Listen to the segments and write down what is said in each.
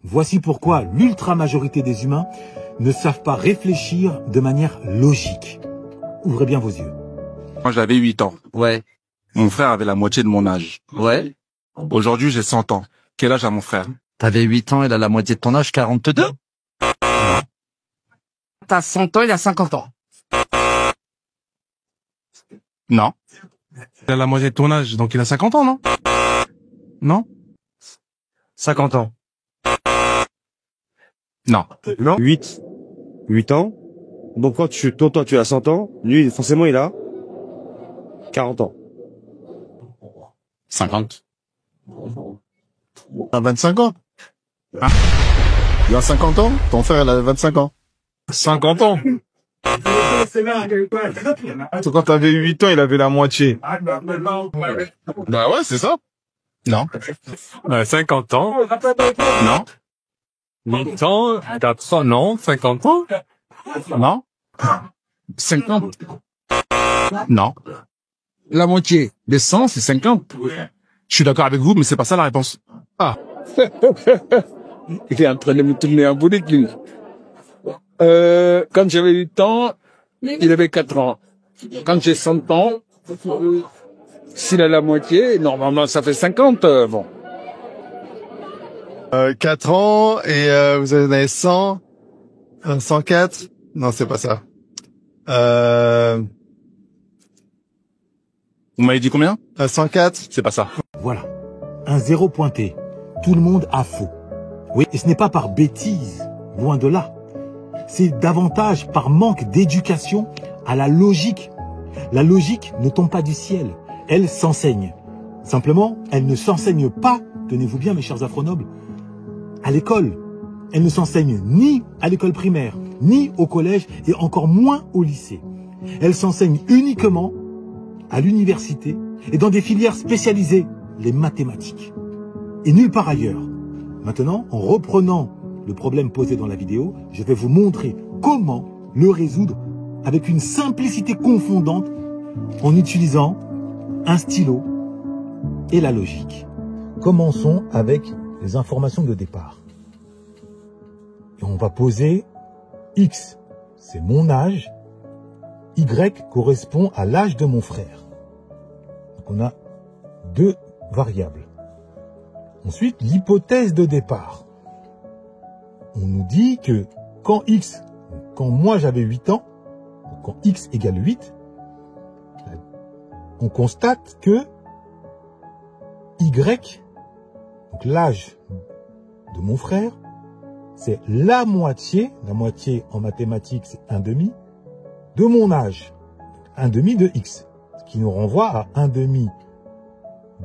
Voici pourquoi l'ultra-majorité des humains ne savent pas réfléchir de manière logique. Ouvrez bien vos yeux. Quand j'avais 8 ans. Ouais. Mon frère avait la moitié de mon âge. Ouais. Aujourd'hui, j'ai 100 ans. Quel âge a mon frère? T'avais 8 ans, il a la moitié de ton âge, 42? T'as 100 ans, il a 50 ans. Non. Il a la moitié de ton âge, donc il a 50 ans, non? Non? 50 ans. Non. Non? 8 ans. Donc quand toi, tu as 100 ans, lui, forcément, il a 40 ans. 50. À 25 ans. Ah. Il a 50 ans, ton frère, il a 25 ans. 50 ans. Quand t'avais 8 ans, il avait la moitié. Bah ouais, c'est ça. Non. 50 ans. Non. 8 ans, 4 non, 50 ans. Non. 50. Non. La moitié de 100, c'est 50. Je suis d'accord avec vous, mais c'est pas ça la réponse. Ah. Il est en train de me tourner en boulette, lui. Quand j'avais 8 ans, il avait 4 ans. Quand j'ai 100 ans, s'il a la moitié, normalement, ça fait 50, bon. 4 ans, et vous en avez 100, 104. Non, c'est pas ça. Vous m'avez dit combien? 104. C'est pas ça. Voilà, un zéro pointé. Tout le monde a faux. Oui, et ce n'est pas par bêtise, loin de là. C'est davantage par manque d'éducation à la logique. La logique ne tombe pas du ciel, elle s'enseigne. Simplement, elle ne s'enseigne pas, tenez-vous bien mes chers afronobles, à l'école. Elle ne s'enseigne ni à l'école primaire, ni au collège, et encore moins au lycée. Elle s'enseigne uniquement à l'université et dans des filières spécialisées, les mathématiques. Et nulle part ailleurs. Maintenant, en reprenant le problème posé dans la vidéo, je vais vous montrer comment le résoudre avec une simplicité confondante en utilisant un stylo et la logique. Commençons avec les informations de départ. Et on va poser X, c'est mon âge, Y correspond à l'âge de mon frère. Donc on a deux variables. Ensuite, l'hypothèse de départ. On nous dit que quand moi j'avais 8 ans, quand X égale 8, on constate que Y, donc l'âge de mon frère, c'est la moitié en mathématiques c'est 1/2, de mon âge, 1/2 de X, ce qui nous renvoie à 1/2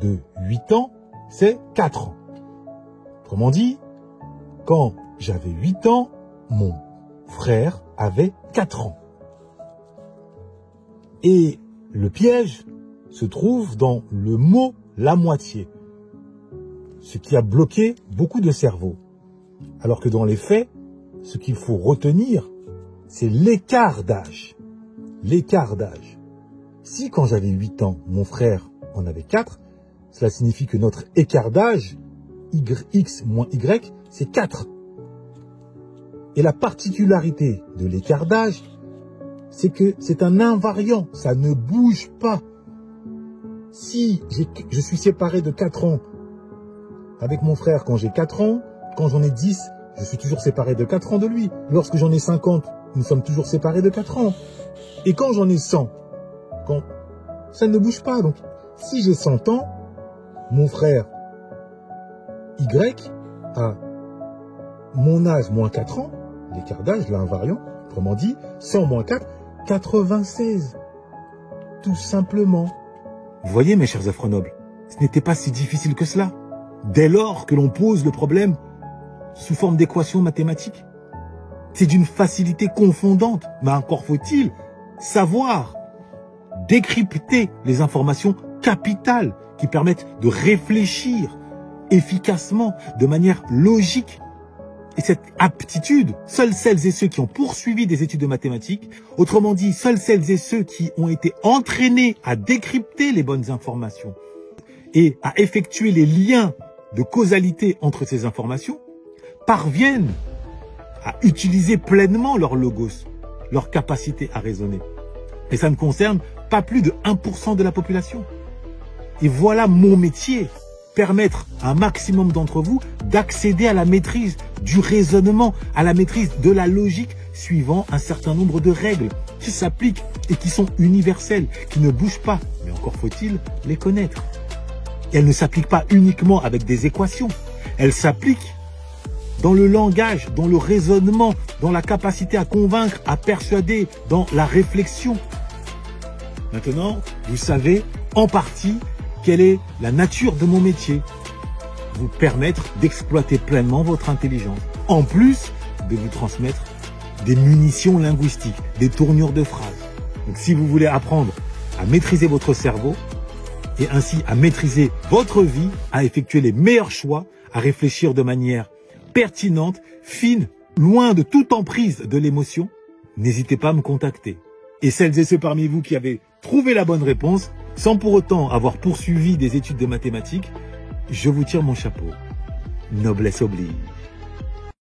de 8 ans, c'est 4 ans. Autrement dit, quand j'avais 8 ans, mon frère avait 4 ans. Et le piège se trouve dans le mot « la moitié », ce qui a bloqué beaucoup de cerveaux. Alors que dans les faits, ce qu'il faut retenir, c'est l'écart d'âge. L'écart d'âge. Si quand j'avais 8 ans, mon frère en avait 4, cela signifie que notre écart d'âge, X moins Y, c'est 4. Et la particularité de l'écart d'âge, c'est que c'est un invariant, ça ne bouge pas. Si je suis séparé de 4 ans avec mon frère quand j'ai 4 ans, quand j'en ai 10, je suis toujours séparé de 4 ans de lui. Lorsque j'en ai 50, nous sommes toujours séparés de 4 ans. Et quand j'en ai 100, ça ne bouge pas. Donc, si j'ai 100 ans, mon frère Y a mon âge moins 4 ans, l'écart d'âge, l'invariant, autrement dit, 100 moins 4, 96. Tout simplement. Vous voyez, mes chers afronobles, ce n'était pas si difficile que cela. Dès lors que l'on pose le problème sous forme d'équation mathématique. C'est d'une facilité confondante, mais encore faut-il savoir décrypter les informations capitales qui permettent de réfléchir efficacement, de manière logique. Et cette aptitude, seuls celles et ceux qui ont poursuivi des études de mathématiques, autrement dit, seuls celles et ceux qui ont été entraînés à décrypter les bonnes informations et à effectuer les liens de causalité entre ces informations, parviennent à utiliser pleinement leur logos, leur capacité à raisonner. Et ça ne concerne pas plus de 1% de la population. Et voilà mon métier, permettre à un maximum d'entre vous d'accéder à la maîtrise du raisonnement, à la maîtrise de la logique, suivant un certain nombre de règles qui s'appliquent et qui sont universelles, qui ne bougent pas. Mais encore faut-il les connaître. Et elles ne s'appliquent pas uniquement avec des équations. Elles s'appliquent dans le langage, dans le raisonnement, dans la capacité à convaincre, à persuader, dans la réflexion. Maintenant, vous savez en partie quelle est la nature de mon métier. Vous permettre d'exploiter pleinement votre intelligence. En plus de vous transmettre des munitions linguistiques, des tournures de phrases. Donc si vous voulez apprendre à maîtriser votre cerveau et ainsi à maîtriser votre vie, à effectuer les meilleurs choix, à réfléchir de manière pertinente, fine, loin de toute emprise de l'émotion, n'hésitez pas à me contacter. Et celles et ceux parmi vous qui avez trouvé la bonne réponse, sans pour autant avoir poursuivi des études de mathématiques, je vous tire mon chapeau. Noblesse oblige.